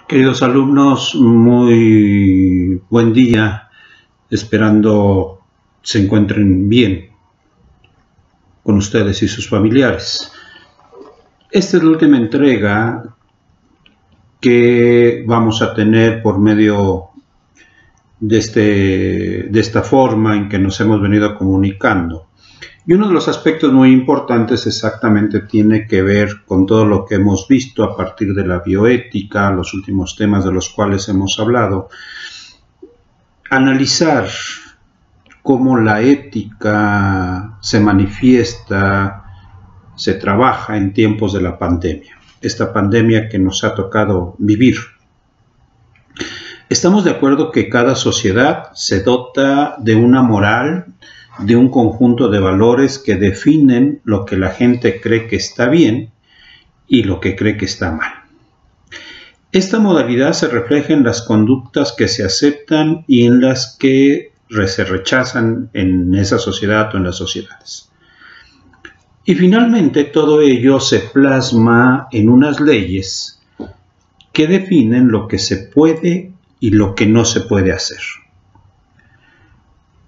Queridos alumnos, muy buen día, esperando se encuentren bien con ustedes y sus familiares. Esta es la última entrega que vamos a tener por medio de esta forma en que nos hemos venido comunicando. Y uno de los aspectos muy importantes exactamente tiene que ver con todo lo que hemos visto a partir de la bioética, los últimos temas de los cuales hemos hablado. Analizar cómo la ética se manifiesta, se trabaja en tiempos de la pandemia. Esta pandemia que nos ha tocado vivir. Estamos de acuerdo que cada sociedad se dota de una moral, de un conjunto de valores que definen lo que la gente cree que está bien y lo que cree que está mal. Esta modalidad se refleja en las conductas que se aceptan y en las que se rechazan en esa sociedad o en las sociedades. Y finalmente todo ello se plasma en unas leyes que definen lo que se puede y lo que no se puede hacer.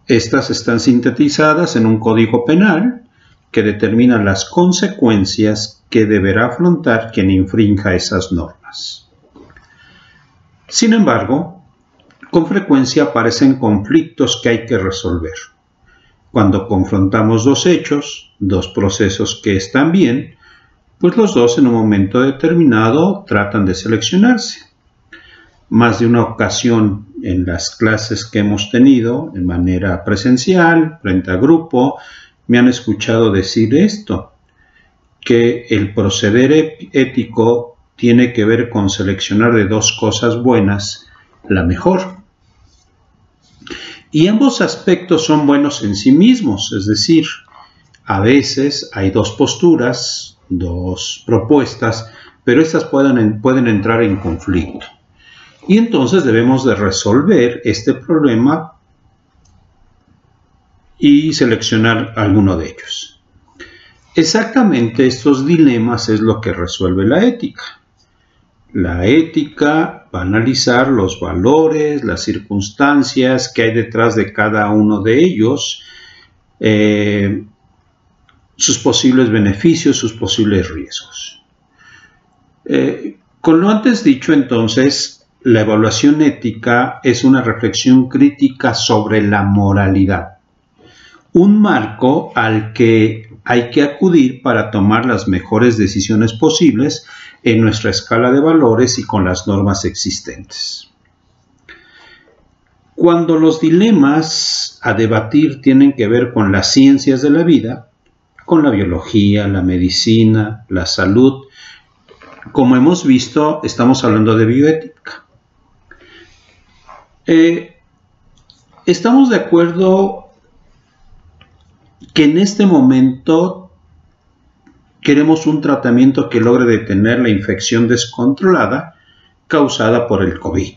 Estas están sintetizadas en un código penal que determina las consecuencias que deberá afrontar quien infrinja esas normas. Sin embargo, con frecuencia aparecen conflictos que hay que resolver. Cuando confrontamos dos hechos, dos procesos que están bien, pues los dos en un momento determinado tratan de seleccionarse. Más de una ocasión en las clases que hemos tenido de manera presencial, frente a grupo, me han escuchado decir esto, que el proceder ético tiene que ver con seleccionar de dos cosas buenas la mejor. Y ambos aspectos son buenos en sí mismos, es decir, a veces hay dos posturas, dos propuestas, pero estas pueden entrar en conflicto. Y entonces debemos de resolver este problema y seleccionar alguno de ellos. Exactamente estos dilemas es lo que resuelve la ética. La ética va a analizar los valores, las circunstancias que hay detrás de cada uno de ellos, sus posibles beneficios, sus posibles riesgos. Con lo antes dicho, entonces, la evaluación ética es una reflexión crítica sobre la moralidad, un marco al que hay que acudir para tomar las mejores decisiones posibles en nuestra escala de valores y con las normas existentes. Cuando los dilemas a debatir tienen que ver con las ciencias de la vida, con la biología, la medicina, la salud, como hemos visto, estamos hablando de bioética. Estamos de acuerdo que en este momento queremos un tratamiento que logre detener la infección descontrolada causada por el COVID,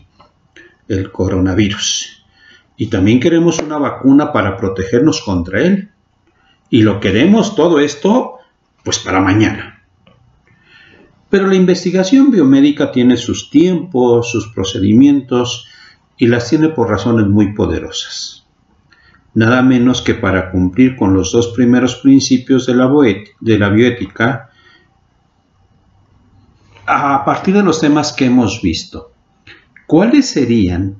el coronavirus. Y también queremos una vacuna para protegernos contra él. Y lo queremos todo esto, pues para mañana. Pero la investigación biomédica tiene sus tiempos, sus procedimientos, y las tiene por razones muy poderosas. Nada menos que para cumplir con los dos primeros principios de la bioética, a partir de los temas que hemos visto. ¿Cuáles serían,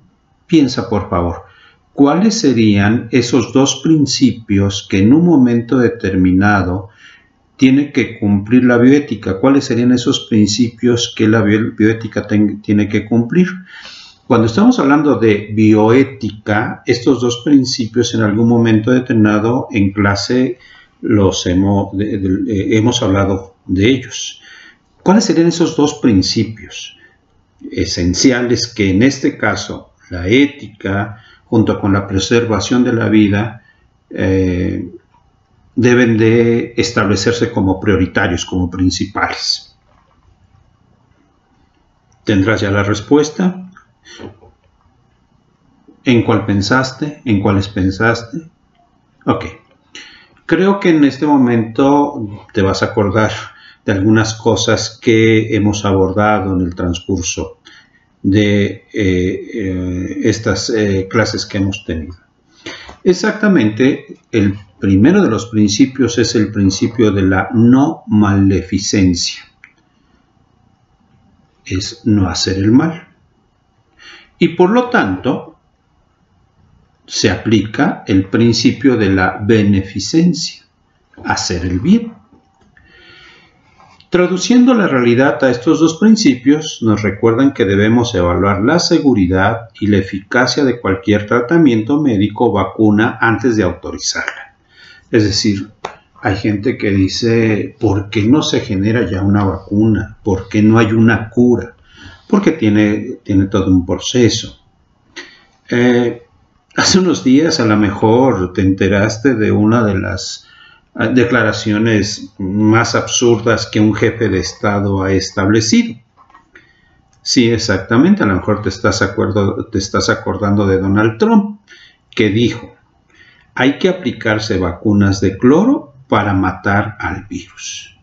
piensa por favor, cuáles serían esos dos principios que en un momento determinado tiene que cumplir la bioética? ¿Cuáles serían esos principios que la bioética tiene que cumplir? Cuando estamos hablando de bioética, estos dos principios en algún momento determinado en clase hemos hablado de ellos. ¿Cuáles serían esos dos principios esenciales que en este caso la ética, junto con la preservación de la vida, deben de establecerse como prioritarios, como principales? ¿Tendrás ya la respuesta? ¿En cuál pensaste? ¿En cuáles pensaste? Ok. Creo que en este momento te vas a acordar de algunas cosas que hemos abordado en el transcurso de estas clases que hemos tenido. Exactamente, el primero de los principios es el principio de la no maleficencia. Es no hacer el mal. Y por lo tanto, se aplica el principio de la beneficencia, hacer el bien. Traduciendo la realidad a estos dos principios, nos recuerdan que debemos evaluar la seguridad y la eficacia de cualquier tratamiento médico o vacuna antes de autorizarla. Es decir, hay gente que dice, ¿por qué no se genera ya una vacuna? ¿Por qué no hay una cura? Porque tiene todo un proceso. Hace unos días a lo mejor te enteraste de una de las declaraciones más absurdas que un jefe de Estado ha establecido. Sí, exactamente, a lo mejor te estás acordando de Donald Trump, que dijo, hay que aplicarse vacunas de cloro para matar al virus.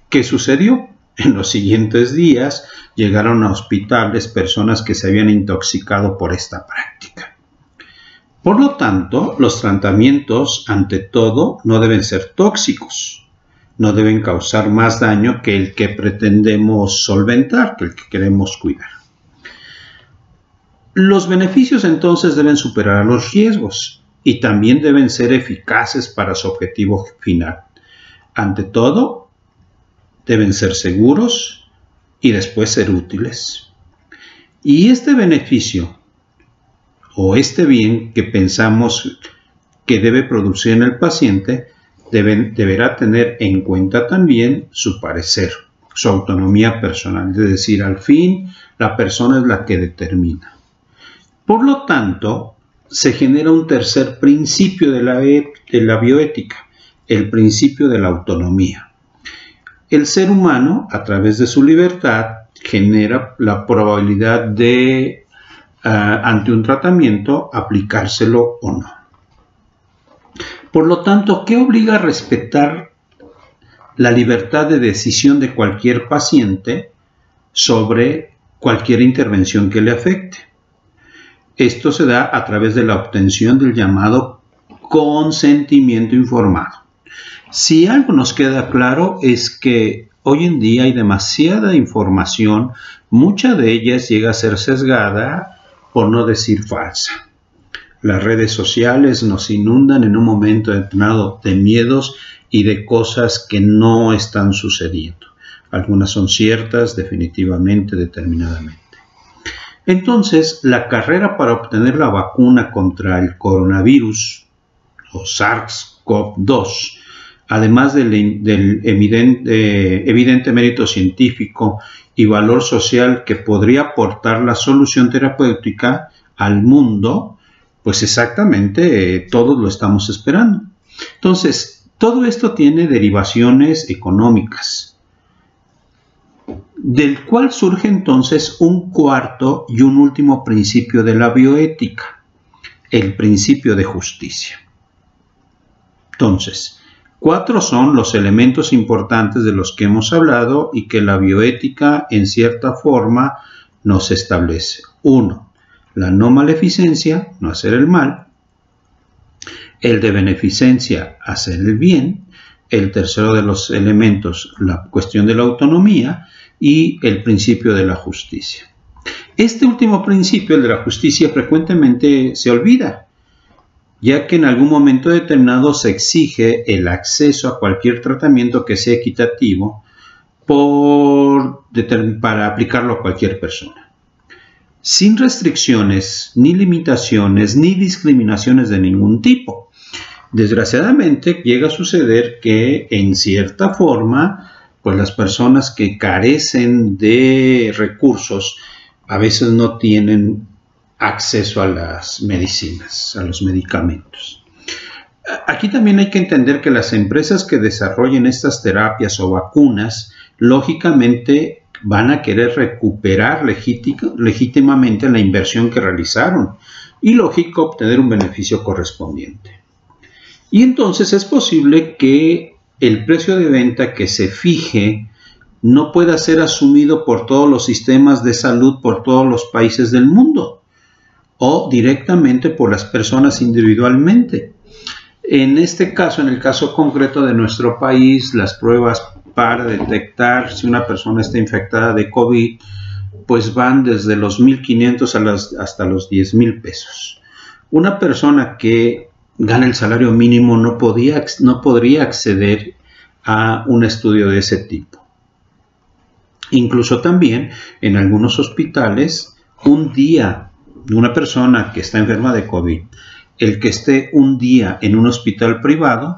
¿Qué sucedió? En los siguientes días llegaron a hospitales personas que se habían intoxicado por esta práctica. Por lo tanto, los tratamientos, ante todo, no deben ser tóxicos, no deben causar más daño que el que pretendemos solventar, que el que queremos cuidar. Los beneficios entonces deben superar a los riesgos y también deben ser eficaces para su objetivo final. Ante todo, deben ser seguros y después ser útiles. Y este beneficio o este bien que pensamos que debe producir en el paciente deberá tener en cuenta también su parecer, su autonomía personal, es decir, al fin la persona es la que determina. Por lo tanto, se genera un tercer principio de la bioética, el principio de la autonomía. El ser humano, a través de su libertad, genera la probabilidad de ante un tratamiento, aplicárselo o no. Por lo tanto, ¿qué obliga a respetar la libertad de decisión de cualquier paciente sobre cualquier intervención que le afecte? Esto se da a través de la obtención del llamado consentimiento informado. Si algo nos queda claro es que hoy en día hay demasiada información, mucha de ellas llega a ser sesgada, por no decir falsa. Las redes sociales nos inundan en un momento determinado de miedos y de cosas que no están sucediendo. Algunas son ciertas, definitivamente, determinadamente. Entonces, la carrera para obtener la vacuna contra el coronavirus o SARS-CoV-2, además del evidente mérito científico y valor social que podría aportar la solución terapéutica al mundo, pues exactamente todos lo estamos esperando. Entonces, todo esto tiene derivaciones económicas, del cual surge entonces un cuarto y un último principio de la bioética, el principio de justicia. Entonces, 4 son los elementos importantes de los que hemos hablado y que la bioética en cierta forma nos establece. 1. La no maleficencia, no hacer el mal. El de beneficencia, hacer el bien. El tercero de los elementos, la cuestión de la autonomía y el principio de la justicia. Este último principio, el de la justicia, frecuentemente se olvida, ya que en algún momento determinado se exige el acceso a cualquier tratamiento que sea equitativo para aplicarlo a cualquier persona, sin restricciones, ni limitaciones, ni discriminaciones de ningún tipo. Desgraciadamente llega a suceder que en cierta forma, pues las personas que carecen de recursos a veces no tienen acceso a las medicinas, a los medicamentos. Aquí también hay que entender que las empresas que desarrollen estas terapias o vacunas, lógicamente van a querer recuperar legítimamente la inversión que realizaron y, lógico, obtener un beneficio correspondiente. Y entonces es posible que el precio de venta que se fije no pueda ser asumido por todos los sistemas de salud, por todos los países del mundo, o directamente por las personas individualmente. En este caso, en el caso concreto de nuestro país, las pruebas para detectar si una persona está infectada de COVID, pues van desde los 1,500 hasta los 10,000 pesos. Una persona que gana el salario mínimo no podría acceder a un estudio de ese tipo. Incluso también en algunos hospitales, un día de una persona que está enferma de COVID, el que esté un día en un hospital privado,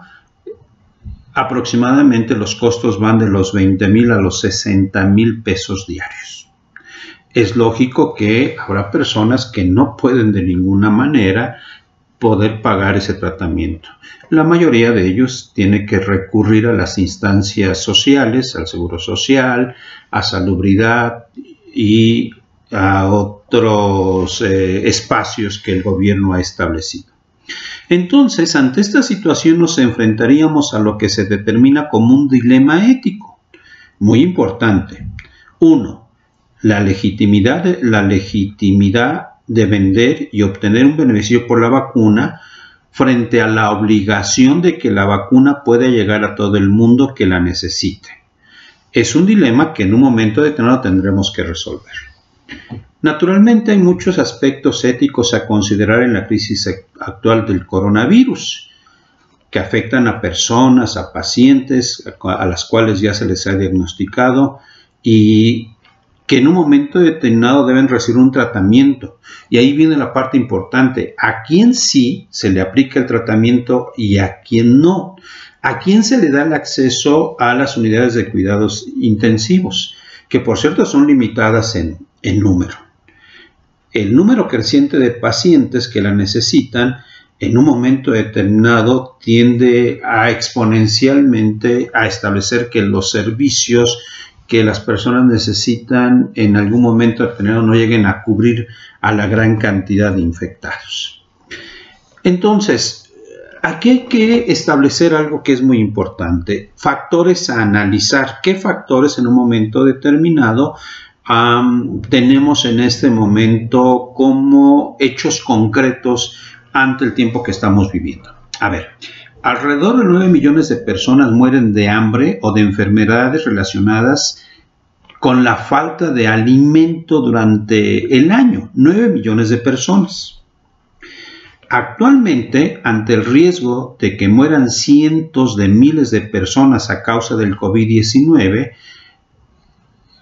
aproximadamente los costos van de los 20,000 a los 60,000 pesos diarios. Es lógico que habrá personas que no pueden de ninguna manera poder pagar ese tratamiento. La mayoría de ellos tiene que recurrir a las instancias sociales, al Seguro Social, a Salubridad y a otros espacios que el gobierno ha establecido. Entonces, ante esta situación nos enfrentaríamos a lo que se determina como un dilema ético muy importante. 1. La legitimidad de vender y obtener un beneficio por la vacuna frente a la obligación de que la vacuna pueda llegar a todo el mundo que la necesite. Es un dilema que en un momento determinado tendremos que resolver. Naturalmente hay muchos aspectos éticos a considerar en la crisis actual del coronavirus, que afectan a personas, a pacientes, a las cuales ya se les ha diagnosticado y que en un momento determinado deben recibir un tratamiento. Y ahí viene la parte importante, a quién sí se le aplica el tratamiento y a quién no. A quién se le da el acceso a las unidades de cuidados intensivos, que por cierto son limitadas en número. El número creciente de pacientes que la necesitan en un momento determinado tiende a exponencialmente a establecer que los servicios que las personas necesitan en algún momento determinado no lleguen a cubrir a la gran cantidad de infectados. Entonces, aquí hay que establecer algo que es muy importante, factores a analizar. ¿Qué factores en un momento determinado tenemos en este momento como hechos concretos ante el tiempo que estamos viviendo? A ver, alrededor de 9 millones de personas mueren de hambre o de enfermedades relacionadas con la falta de alimento durante el año. 9 millones de personas. Actualmente, ante el riesgo de que mueran cientos de miles de personas a causa del COVID-19,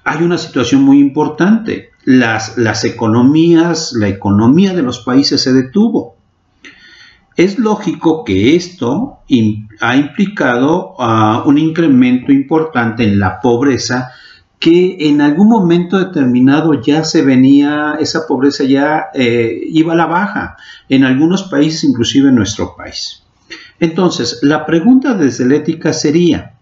hay una situación muy importante. La economía de los países se detuvo. Es lógico que esto ha implicado un incremento importante en la pobreza, que en algún momento determinado ya se venía, esa pobreza ya iba a la baja, en algunos países, inclusive en nuestro país. Entonces, la pregunta desde la ética sería,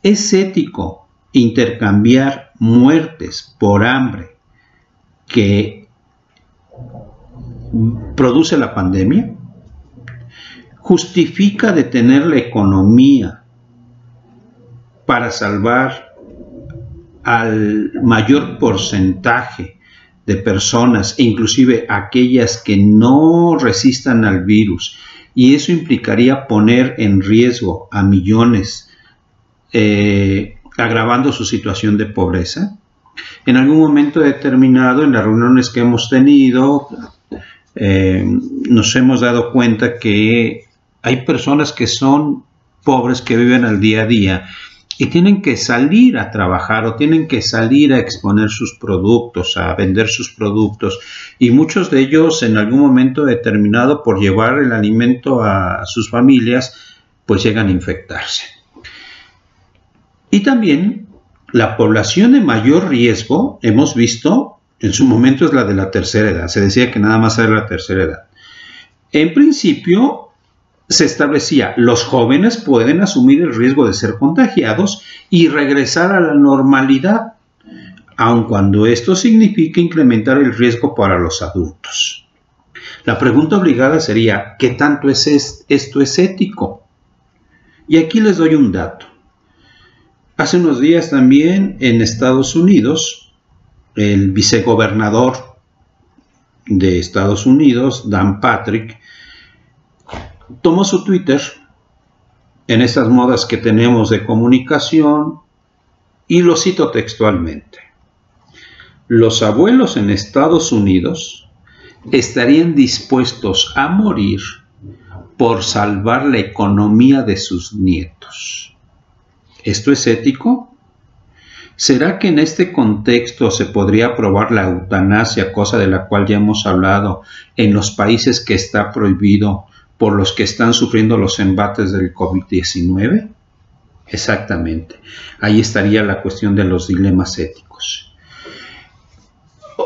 ¿es ético intercambiar muertes por hambre que produce la pandemia? ¿Justifica detener la economía para salvar al mayor porcentaje de personas, e inclusive aquellas que no resistan al virus? Y eso implicaría poner en riesgo a millones, agravando su situación de pobreza. En algún momento determinado, en las reuniones que hemos tenido, nos hemos dado cuenta que hay personas que son pobres, que viven al día a día y tienen que salir a trabajar o tienen que salir a exponer sus productos, a vender sus productos, y muchos de ellos en algún momento determinado, por llevar el alimento a sus familias, pues llegan a infectarse. Y también la población de mayor riesgo, hemos visto, en su momento es la de la tercera edad. Se decía que nada más era la tercera edad. En principio se establecía, los jóvenes pueden asumir el riesgo de ser contagiados y regresar a la normalidad, aun cuando esto signifique incrementar el riesgo para los adultos. La pregunta obligada sería, ¿qué tanto esto es ético? Y aquí les doy un dato. Hace unos días también en Estados Unidos, el vicegobernador de Estados Unidos, Dan Patrick, tomó su Twitter en estas modas que tenemos de comunicación y lo cito textualmente: los abuelos en Estados Unidos estarían dispuestos a morir por salvar la economía de sus nietos. ¿Esto es ético? ¿Será que en este contexto se podría aprobar la eutanasia, cosa de la cual ya hemos hablado, en los países que está prohibido por los que están sufriendo los embates del COVID-19? Exactamente. Ahí estaría la cuestión de los dilemas éticos.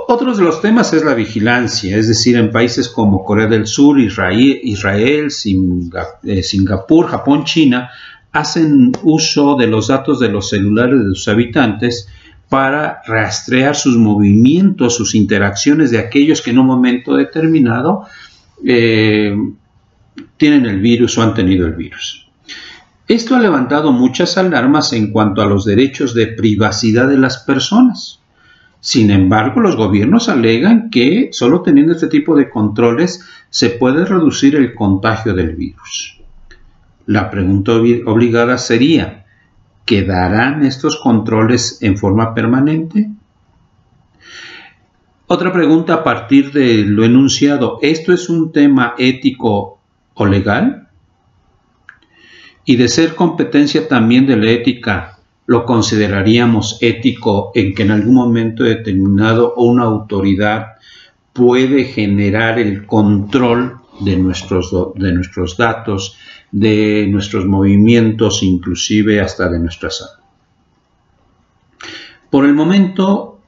Otro de los temas es la vigilancia, es decir, en países como Corea del Sur, Israel, Singapur, Japón, China, hacen uso de los datos de los celulares de sus habitantes para rastrear sus movimientos, sus interacciones de aquellos que en un momento determinado tienen el virus o han tenido el virus. Esto ha levantado muchas alarmas en cuanto a los derechos de privacidad de las personas. Sin embargo, los gobiernos alegan que solo teniendo este tipo de controles se puede reducir el contagio del virus. La pregunta obligada sería: ¿quedarán estos controles en forma permanente? Otra pregunta a partir de lo enunciado: ¿esto es un tema ético o legal? Y de ser competencia también de la ética, ¿lo consideraríamos ético en que en algún momento determinado una autoridad puede generar el control de nuestros datos, de nuestros movimientos, inclusive hasta de nuestra salud? Por el momento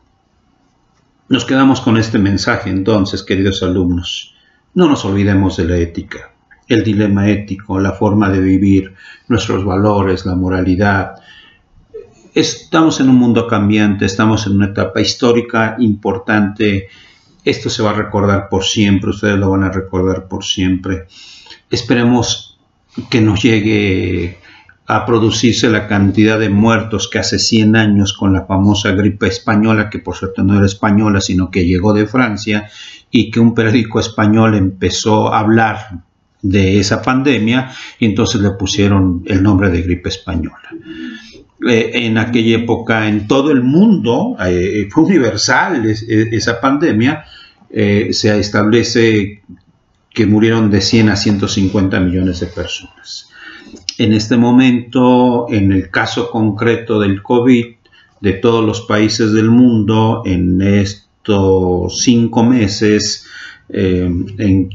nos quedamos con este mensaje. Entonces, queridos alumnos, no nos olvidemos de la ética, el dilema ético, la forma de vivir, nuestros valores, la moralidad. Estamos en un mundo cambiante, estamos en una etapa histórica importante. Esto se va a recordar por siempre, ustedes lo van a recordar por siempre. Esperemos que no llegue a producirse la cantidad de muertos que hace 100 años con la famosa gripe española, que por cierto no era española, sino que llegó de Francia, y que un periódico español empezó a hablar de esa pandemia y entonces le pusieron el nombre de gripe española. En aquella época en todo el mundo fue universal esa pandemia. Se establece que murieron de 100 a 150 millones de personas. En este momento, en el caso concreto del COVID, de todos los países del mundo, en estos 5 meses del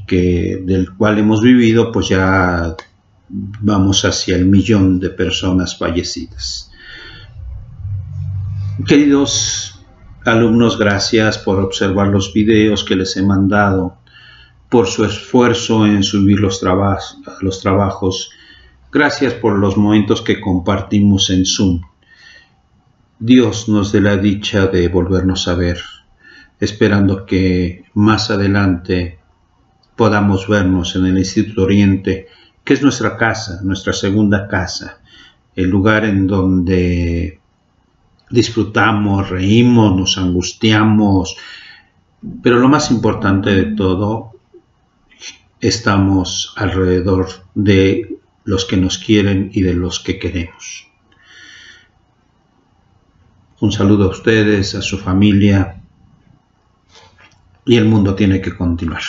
cual hemos vivido, pues ya vamos hacia el 1.000.000 de personas fallecidas. Queridos alumnos, gracias por observar los videos que les he mandado, por su esfuerzo en subir los trabajos. Gracias por los momentos que compartimos en Zoom. Dios nos dé la dicha de volvernos a ver, esperando que más adelante podamos vernos en el Instituto Oriente, que es nuestra casa, nuestra segunda casa, el lugar en donde disfrutamos, reímos, nos angustiamos, pero lo más importante de todo, estamos alrededor de los que nos quieren y de los que queremos. Un saludo a ustedes, a su familia, y el mundo tiene que continuar.